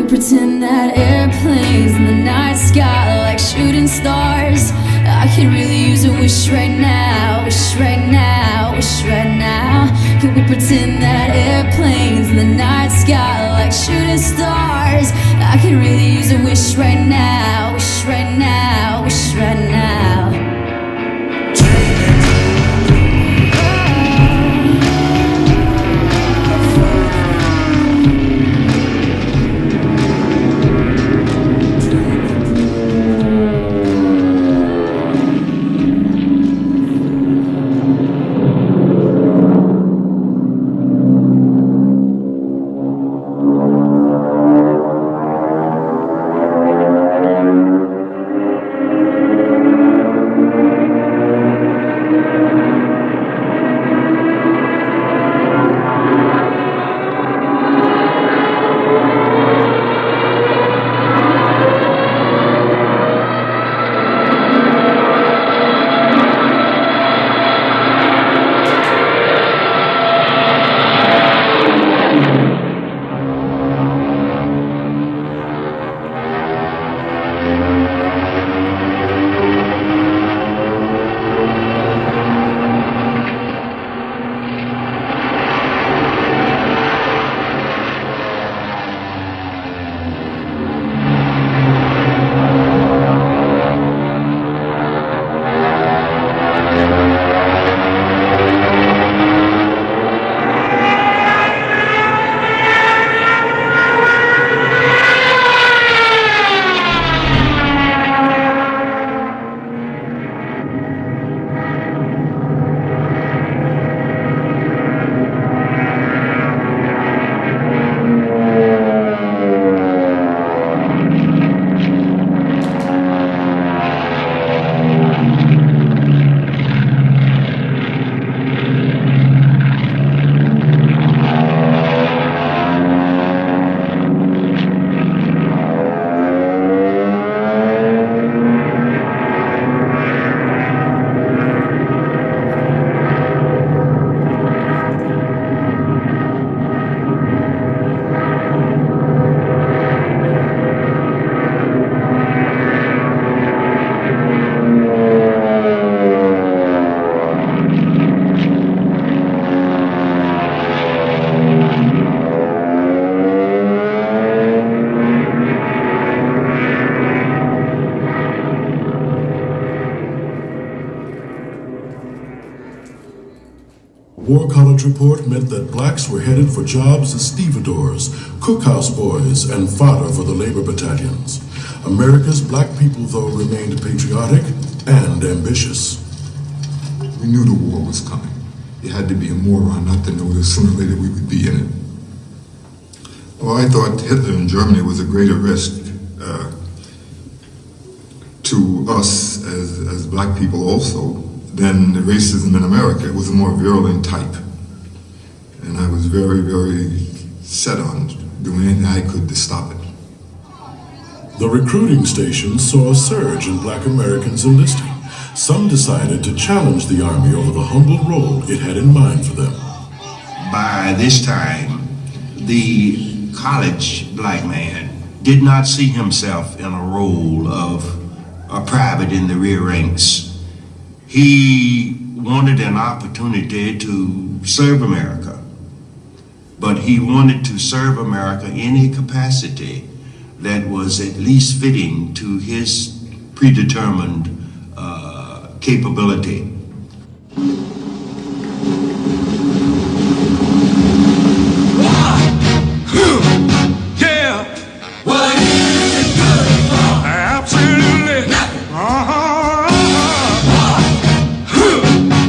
pretend that airplanes in the night sky like shooting stars? I could really use a wish right now, wish right now, wish right now. Could we pretend that airplanes in the night sky like shooting stars? I could really use a wish right now, wish right now, wish right now. War College report meant that blacks were headed for jobs as stevedores, cookhouse boys, and fodder for the labor battalions. America's black people, though, remained patriotic and ambitious. We knew the war was coming. You had to be a moron not to know that sooner or later we would be in it. Well, I thought Hitler in Germany was a greater risk to us as black people also than the racism in America. It was a more virulent type. And I was very, very set on doing anything I could to stop it. The recruiting station saw a surge in black Americans enlisting. Some decided to challenge the Army over the humble role it had in mind for them. By this time, the college black man did not see himself in a role of a private in the rear ranks. He wanted an opportunity to serve America, but he wanted to serve America in a capacity that was at least fitting to his predetermined capability. Yeah. What is it good for? Absolutely nothing.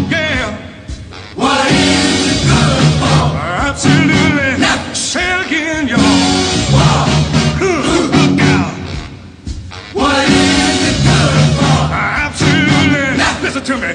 Yeah. What is it good for? Absolutely nothing. Say it again, y'all. Look out. What is it good for? Absolutely nothing. Listen to me.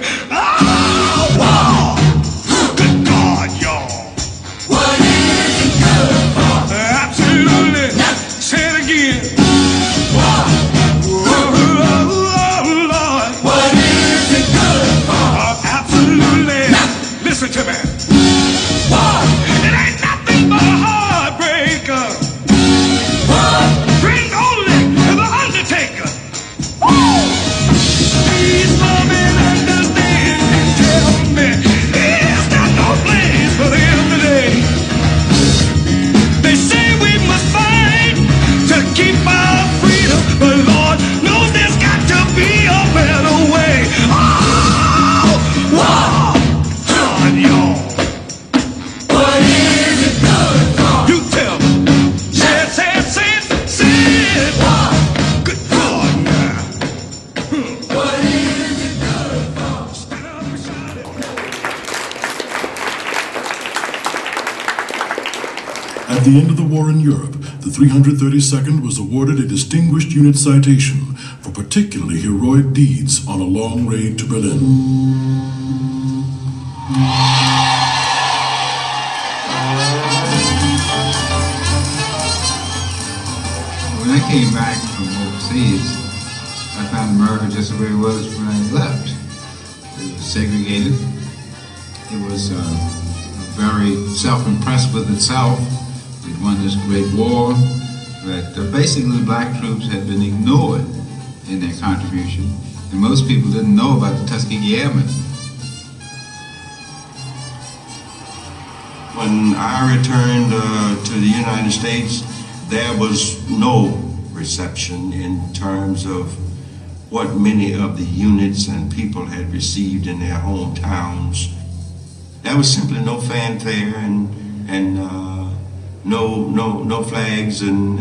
At the end of the war in Europe, the 332nd was awarded a Distinguished Unit Citation for particularly heroic deeds on a long raid to Berlin. When I came back from overseas, I found America just the way it was when I left. It was segregated. It was very self-impressed with itself. We'd won this great war, but basically black troops had been ignored in their contribution, and most people didn't know about the Tuskegee Airmen. When I returned to the United States, there was no reception in terms of what many of the units and people had received in their hometowns. There was simply no fanfare and no flags and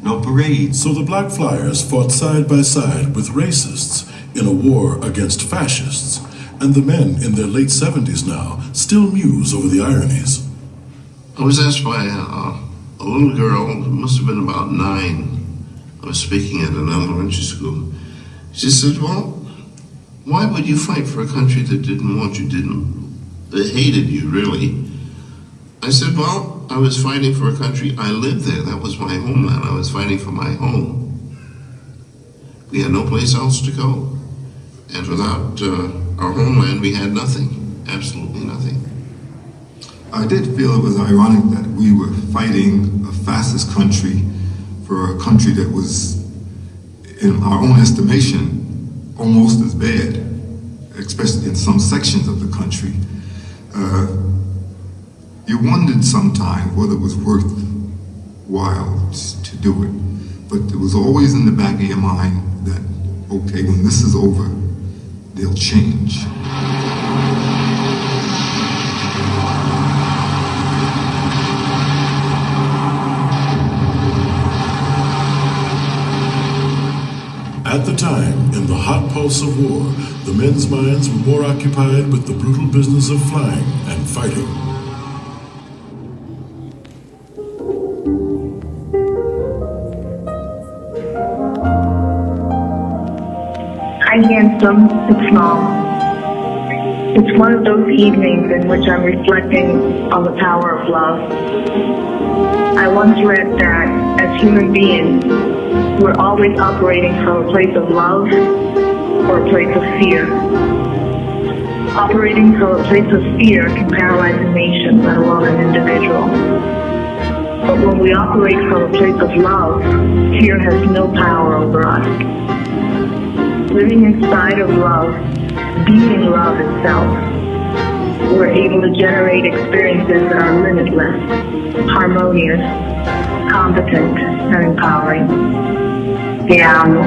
no parades. So the Black Flyers fought side by side with racists in a war against fascists, and the men in their late 70s now still muse over the ironies. I was asked by a little girl who must have been about 9. I was speaking at an elementary school. She said, well, why would you fight for a country that didn't want you, that hated you, really? I said, well, I was fighting for a country. I lived there. That was my homeland. I was fighting for my home. We had no place else to go. And without our homeland, we had nothing, absolutely nothing. I did feel it was ironic that we were fighting a fascist country for a country that was, in our own estimation, almost as bad, especially in some sections of the country. You wondered sometimes whether it was worthwhile to do it, but it was always in the back of your mind that, okay, when this is over, they'll change. At the time, in the hot pulse of war, the men's minds were more occupied with the brutal business of flying and fighting. Hi, handsome. It's Mom. It's one of those evenings in which I'm reflecting on the power of love. I once read that as human beings, we're always operating from a place of love or a place of fear. Operating from a place of fear can paralyze a nation, let alone an individual. But when we operate from a place of love, fear has no power over us. Living inside of love, being love itself, we're able to generate experiences that are limitless, harmonious, competent, and empowering. Te amo.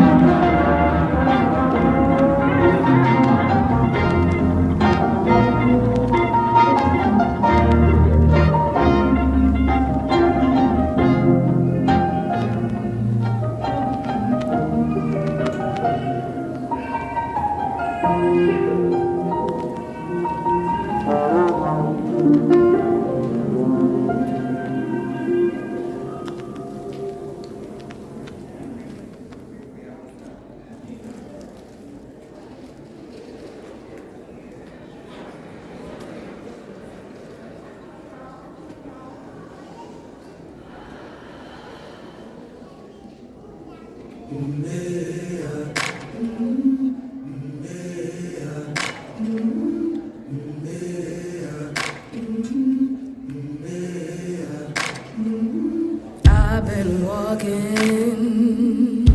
I've been walking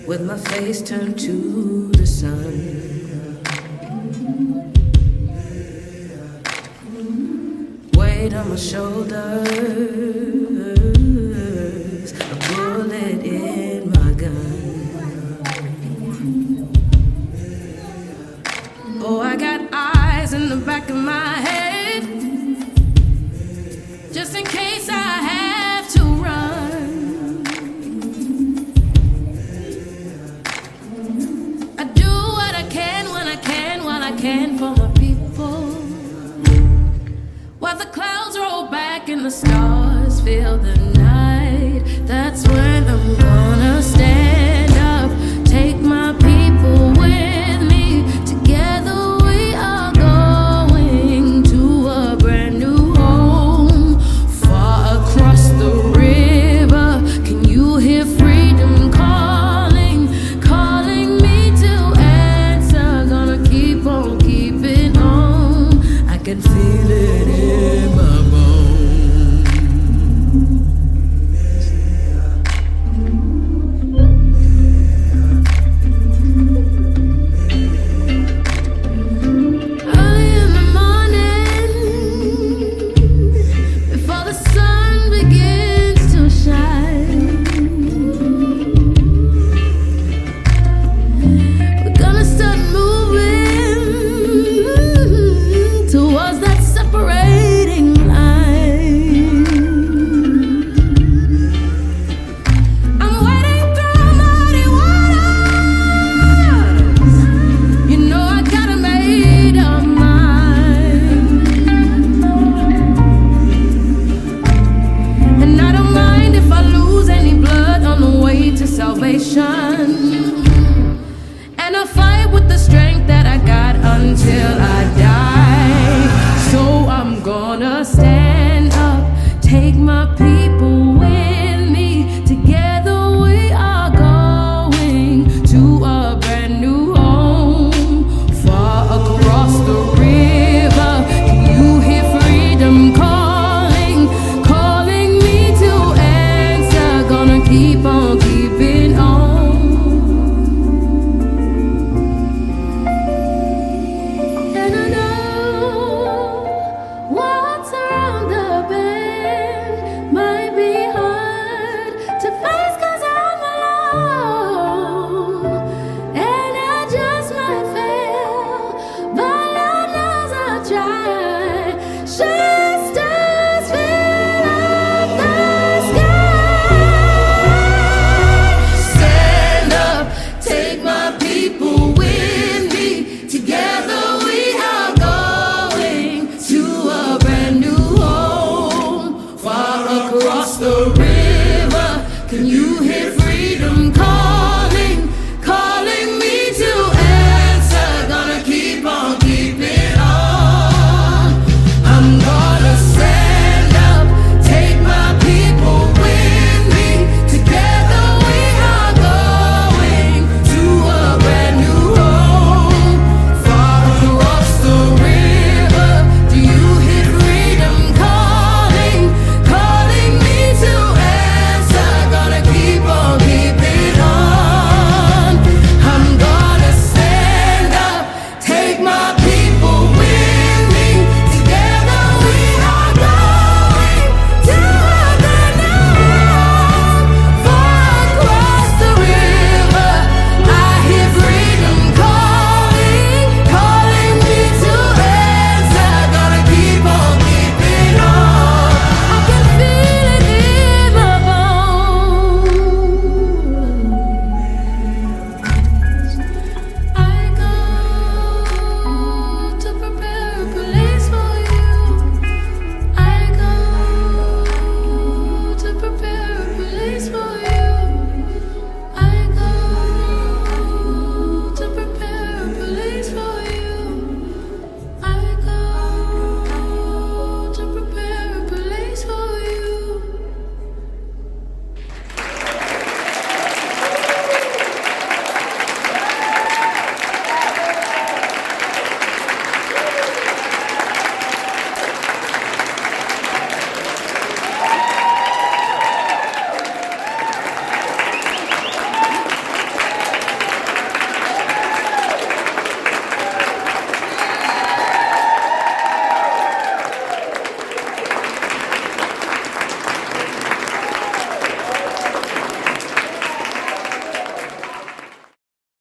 with my face turned to the sun. Weight on my shoulders, a bullet in my gun. Oh, I got eyes in the back of my head, just in case I have to run. I do what I can when I can, while I can for my people. While the clouds roll back and the stars fill the night. That's when I'm gonna stand up, take my people with me. Together we are going to a brand new home, far across the river. Can you hear freedom calling, calling me to answer? Gonna keep on keeping on. I can feel it in my salvation, and I fight with the strength that I got until I